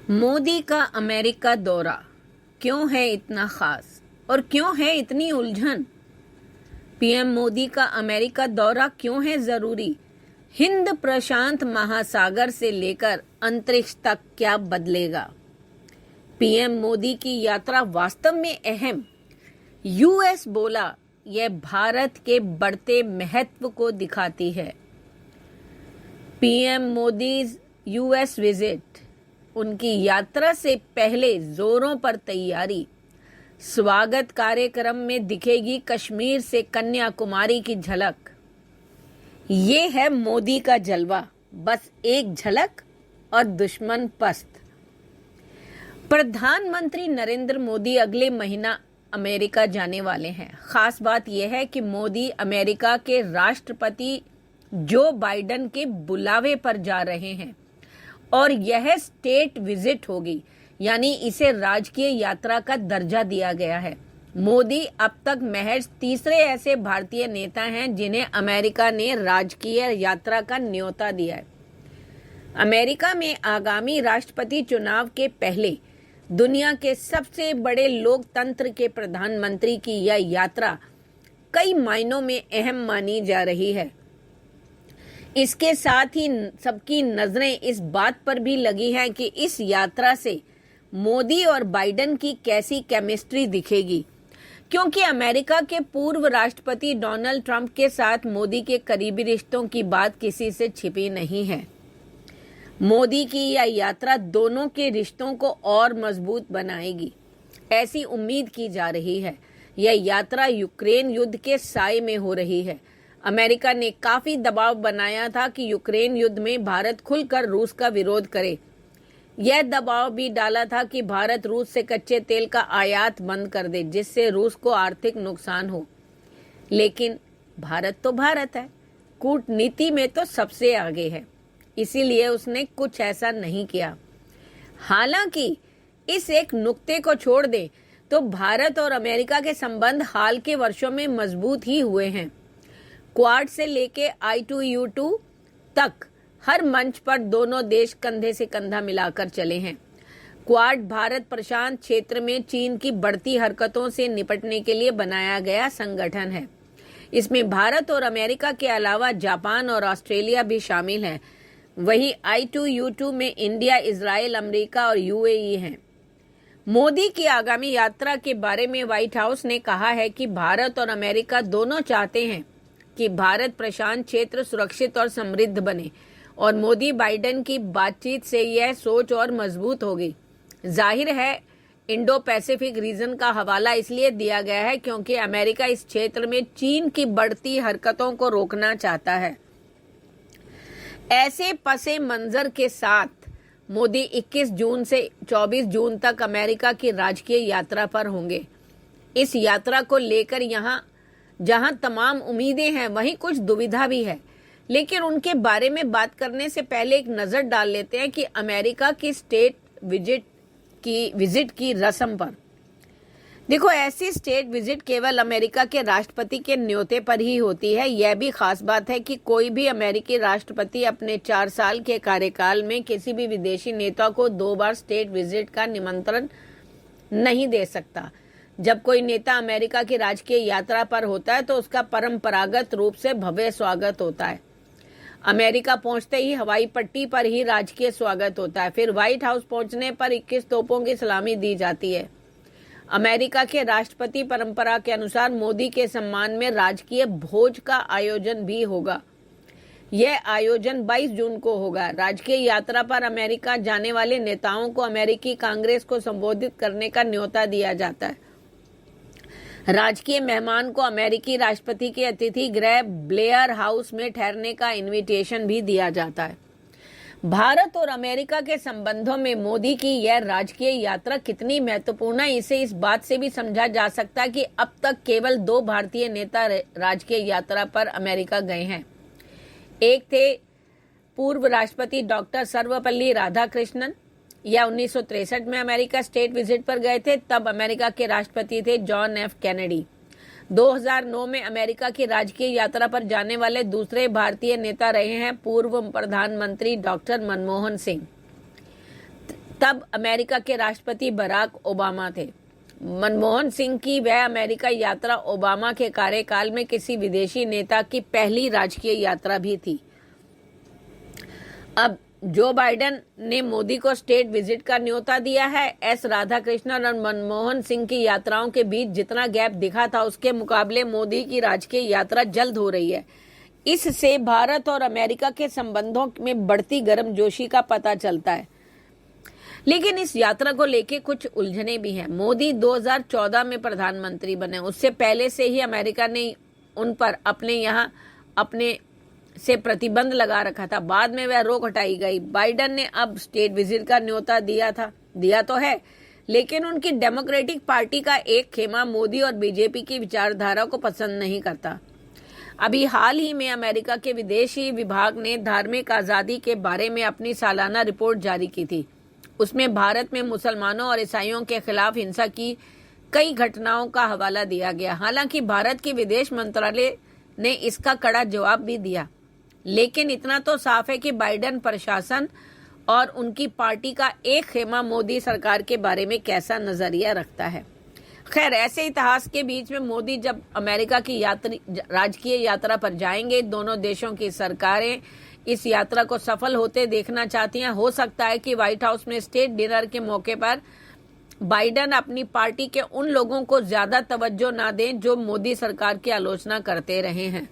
मोदी का अमेरिका दौरा क्यों है इतना खास और क्यों है इतनी उलझन? पीएम मोदी का अमेरिका दौरा क्यों है जरूरी? हिंद प्रशांत महासागर से लेकर अंतरिक्ष तक क्या बदलेगा? पीएम मोदी की यात्रा वास्तव में अहम। यूएस बोला, यह भारत के बढ़ते महत्व को दिखाती है। पीएम मोदी यूएस विजिट, उनकी यात्रा से पहले जोरों पर तैयारी। स्वागत कार्यक्रम में दिखेगी कश्मीर से कन्याकुमारी की झलक। ये है मोदी का जलवा, बस एक झलक और दुश्मन पस्त। प्रधानमंत्री नरेंद्र मोदी अगले महीना अमेरिका जाने वाले हैं। खास बात यह है कि मोदी अमेरिका के राष्ट्रपति जो बाइडेन के बुलावे पर जा रहे हैं और यह स्टेट विजिट होगी, यानी इसे राजकीय यात्रा का दर्जा दिया गया है। मोदी अब तक महज तीसरे ऐसे भारतीय नेता हैं जिन्हें अमेरिका ने राजकीय यात्रा का न्योता दिया है। अमेरिका में आगामी राष्ट्रपति चुनाव के पहले दुनिया के सबसे बड़े लोकतंत्र के प्रधानमंत्री की यह यात्रा कई मायनों में अहम मानी जा रही है। इसके साथ ही सबकी नजरें इस बात पर भी लगी हैं कि इस यात्रा से मोदी और बाइडेन की कैसी केमिस्ट्री दिखेगी, क्योंकि अमेरिका के पूर्व राष्ट्रपति डोनाल्ड ट्रंप के साथ मोदी के करीबी रिश्तों की बात किसी से छिपी नहीं है। मोदी की यह यात्रा दोनों के रिश्तों को और मजबूत बनाएगी, ऐसी उम्मीद की जा रही है। यह यात्रा यूक्रेन युद्ध के साए में हो रही है। अमेरिका ने काफी दबाव बनाया था कि यूक्रेन युद्ध में भारत खुलकर रूस का विरोध करे। यह दबाव भी डाला था कि भारत रूस से कच्चे तेल का आयात बंद कर दे, जिससे रूस को आर्थिक नुकसान हो। लेकिन भारत तो भारत है, कूटनीति में तो सबसे आगे है, इसीलिए उसने कुछ ऐसा नहीं किया। हालांकि इस एक नुक्ते को छोड़ दे तो भारत और अमेरिका के संबंध हाल के वर्षों में मजबूत ही हुए हैं। क्वाड से लेके I2U2 तक हर मंच पर दोनों देश कंधे से कंधा मिलाकर चले हैं। क्वाड भारत प्रशांत क्षेत्र में चीन की बढ़ती हरकतों से निपटने के लिए बनाया गया संगठन है। इसमें भारत और अमेरिका के अलावा जापान और ऑस्ट्रेलिया भी शामिल हैं। वहीं I2U2 में इंडिया, इजराइल, अमेरिका और UAE हैं। मोदी की आगामी यात्रा के बारे में व्हाइट हाउस ने कहा है कि भारत और अमेरिका दोनों चाहते हैं कि भारत प्रशांत क्षेत्र सुरक्षित और समृद्ध बने, और मोदी बाइडेन की बातचीत से यह सोच और मजबूत होगी। जाहिर है, इंडो पैसिफिक रीजन का हवाला इसलिए दिया गया है क्योंकि अमेरिका इस क्षेत्र में चीन की बढ़ती हरकतों को रोकना चाहता है। ऐसे पसे मंजर के साथ मोदी 21 जून से 24 जून तक अमेरिका की राजकीय यात्रा पर होंगे। इस यात्रा को लेकर जहां तमाम उम्मीदें हैं, वहीं कुछ दुविधा भी है। लेकिन उनके बारे में बात करने से पहले एक नजर डाल लेते हैं कि अमेरिका की स्टेट विजिट की रस्म पर। देखो, ऐसी स्टेट विजिट केवल अमेरिका के राष्ट्रपति के न्योते पर ही होती है। यह भी खास बात है कि कोई भी अमेरिकी राष्ट्रपति अपने 4 साल के कार्यकाल में किसी भी विदेशी नेता को 2 बार स्टेट विजिट का निमंत्रण नहीं दे सकता। जब कोई नेता अमेरिका की राजकीय यात्रा पर होता है तो उसका परंपरागत रूप से भव्य स्वागत होता है। अमेरिका पहुंचते ही हवाई पट्टी पर ही राजकीय स्वागत होता है। फिर व्हाइट हाउस पहुंचने पर 21 तोपों की सलामी दी जाती है। अमेरिका के राष्ट्रपति परंपरा के अनुसार मोदी के सम्मान में राजकीय भोज का आयोजन भी होगा। यह आयोजन 22 जून को होगा। राजकीय यात्रा पर अमेरिका जाने वाले नेताओं को अमेरिकी कांग्रेस को संबोधित करने का न्योता दिया जाता है। राजकीय मेहमान को अमेरिकी राष्ट्रपति के अतिथि गृह ब्लेयर हाउस में ठहरने का इनविटेशन भी दिया जाता है। भारत और अमेरिका के संबंधों में मोदी की यह राजकीय यात्रा कितनी महत्वपूर्ण है, इसे इस बात से भी समझा जा सकता है कि अब तक केवल 2 भारतीय नेता राजकीय यात्रा पर अमेरिका गए हैं। एक थे पूर्व राष्ट्रपति डॉक्टर सर्वपल्ली राधाकृष्णन। यह 1963 में अमेरिका स्टेट विजिट पर गए थे। तब अमेरिका के राष्ट्रपति थे जॉन एफ कैनेडी। 2009 में अमेरिका की राजकीय यात्रा पर जाने वाले दूसरे भारतीय नेता रहे हैं पूर्व प्रधानमंत्री डॉक्टर मनमोहन सिंह। तब अमेरिका के राष्ट्रपति बराक ओबामा थे। मनमोहन सिंह की वह अमेरिका यात्रा ओबामा के कार्यकाल में किसी विदेशी नेता की पहली राजकीय यात्रा भी थी। अब जो बाइडेन ने मोदी को स्टेट विजिट का न्योता दिया है। एस राधाकृष्णन और मनमोहन सिंह की यात्राओं के बीच जितना गैप दिखा था, उसके मुकाबले मोदी की राजकीय यात्रा जल्द हो रही है। इससे भारत और अमेरिका के संबंधों में बढ़ती गर्मजोशी का पता चलता है। लेकिन इस यात्रा को लेकर कुछ उलझने भी हैं। मोदी 2014 में प्रधानमंत्री बने, उससे पहले से ही अमेरिका ने उन पर अपने से प्रतिबंध लगा रखा था। बाद में वह रोक हटाई गई। बाइडेन ने अब स्टेट विजिट का न्योता दिया तो है, लेकिन उनकी डेमोक्रेटिक पार्टी का एक खेमा मोदी और बीजेपी की विचारधारा को पसंद नहीं करता। अभी हाल ही में अमेरिका के विदेशी विभाग ने धार्मिक आजादी के बारे में अपनी सालाना रिपोर्ट जारी की थी। उसमें भारत में मुसलमानों और ईसाइयों के खिलाफ हिंसा की कई घटनाओं का हवाला दिया गया। हालांकि भारत के विदेश मंत्रालय ने इसका कड़ा जवाब भी दिया, लेकिन इतना तो साफ है कि बाइडेन प्रशासन और उनकी पार्टी का एक खेमा मोदी सरकार के बारे में कैसा नजरिया रखता है। खैर, ऐसे इतिहास के बीच में मोदी जब अमेरिका की राजकीय यात्रा पर जाएंगे, दोनों देशों की सरकारें इस यात्रा को सफल होते देखना चाहती हैं। हो सकता है कि व्हाइट हाउस में स्टेट डिनर के मौके पर बाइडेन अपनी पार्टी के उन लोगों को ज्यादा तवज्जो ना दें जो मोदी सरकार की आलोचना करते रहे हैं।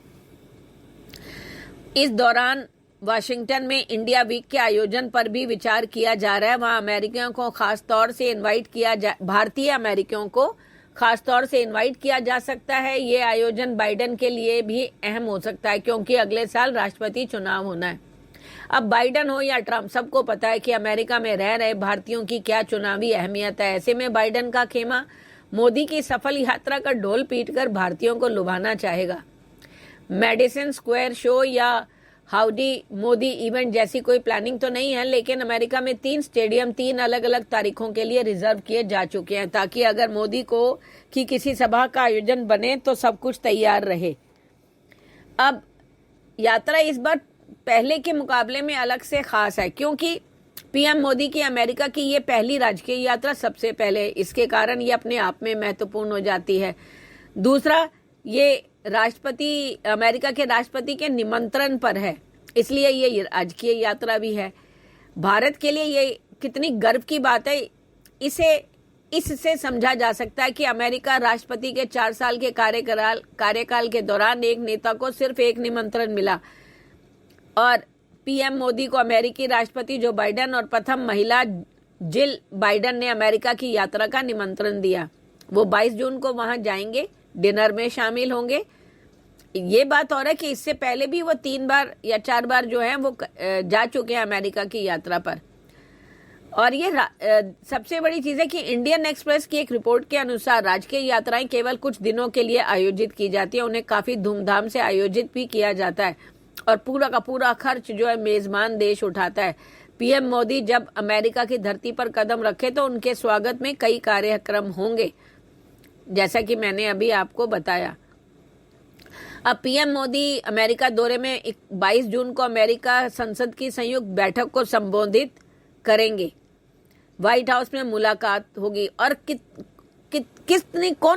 इस दौरान वाशिंगटन में इंडिया वीक के आयोजन पर भी विचार किया जा रहा है। वहां अमेरिकियों को खासतौर से भारतीय अमेरिकियों को खासतौर से इनवाइट किया जा सकता है। ये आयोजन बाइडेन के लिए भी अहम हो सकता है, क्योंकि अगले साल राष्ट्रपति चुनाव होना है। अब बाइडेन हो या ट्रंप, सबको पता है कि अमेरिका में रह रहे भारतीयों की क्या चुनावी अहमियत है। ऐसे में बाइडेन का खेमा मोदी की सफल यात्रा का ढोल पीटकर भारतीयों को लुभाना चाहेगा। मेडिसन स्क्वायर शो या हाउडी मोदी इवेंट जैसी कोई प्लानिंग तो नहीं है, लेकिन अमेरिका में 3 स्टेडियम 3 अलग अलग तारीखों के लिए रिजर्व किए जा चुके हैं, ताकि अगर मोदी की किसी सभा का आयोजन बने तो सब कुछ तैयार रहे। अब यात्रा इस बार पहले के मुकाबले में अलग से खास है, क्योंकि पीएम मोदी की अमेरिका की ये पहली राजकीय यात्रा सबसे पहले, इसके कारण ये अपने आप में महत्वपूर्ण हो जाती है। दूसरा, ये अमेरिका के राष्ट्रपति के निमंत्रण पर है, इसलिए ये राजकीय यात्रा भी है। भारत के लिए ये कितनी गर्व की बात है, इससे समझा जा सकता है कि अमेरिका राष्ट्रपति के 4 साल के कार्यकाल के दौरान एक नेता को सिर्फ एक निमंत्रण मिला, और पीएम मोदी को अमेरिकी राष्ट्रपति जो बाइडेन और प्रथम महिला जिल बाइडेन ने अमेरिका की यात्रा का निमंत्रण दिया। वो 22 जून को वहां जाएंगे, डिनर में शामिल होंगे। ये बात और है कि इससे पहले भी वो 3 बार या 4 बार जो है वो जा चुके हैं अमेरिका की यात्रा पर। और ये सबसे बड़ी चीज है कि इंडियन एक्सप्रेस की एक रिपोर्ट के अनुसार राजकीय यात्राएं केवल कुछ दिनों के लिए आयोजित की जाती है, उन्हें काफी धूमधाम से आयोजित भी किया जाता है, और पूरा का पूरा खर्च जो है मेजबान देश उठाता है। पीएम मोदी जब अमेरिका की धरती पर कदम रखे तो उनके स्वागत में कई कार्यक्रम होंगे, जैसा कि मैंने अभी आपको बताया। अब पीएम मोदी अमेरिका दौरे में 22 जून को अमेरिका संसद की संयुक्त बैठक को संबोधित करेंगे। व्हाइट हाउस में मुलाकात होगी, और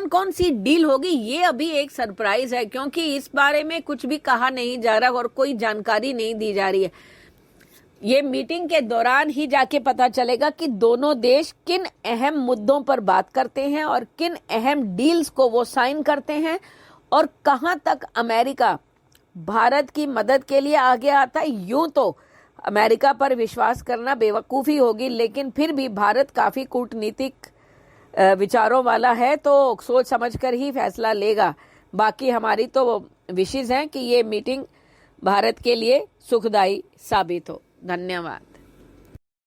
कौन सी डील होगी ये अभी एक सरप्राइज है, क्योंकि इस बारे में कुछ भी कहा नहीं जा रहा और कोई जानकारी नहीं दी जा रही है। ये मीटिंग के दौरान ही जाके पता चलेगा कि दोनों देश किन अहम मुद्दों पर बात करते हैं और किन अहम डील्स को वो साइन करते हैं, और कहां तक अमेरिका भारत की मदद के लिए आगे आता है। यूं तो अमेरिका पर विश्वास करना बेवकूफ़ी होगी, लेकिन फिर भी भारत काफ़ी कूटनीतिक विचारों वाला है, तो सोच समझकर ही फैसला लेगा। बाकी हमारी तो विशेष है कि ये मीटिंग भारत के लिए सुखदायी साबित हो। धन्यवाद।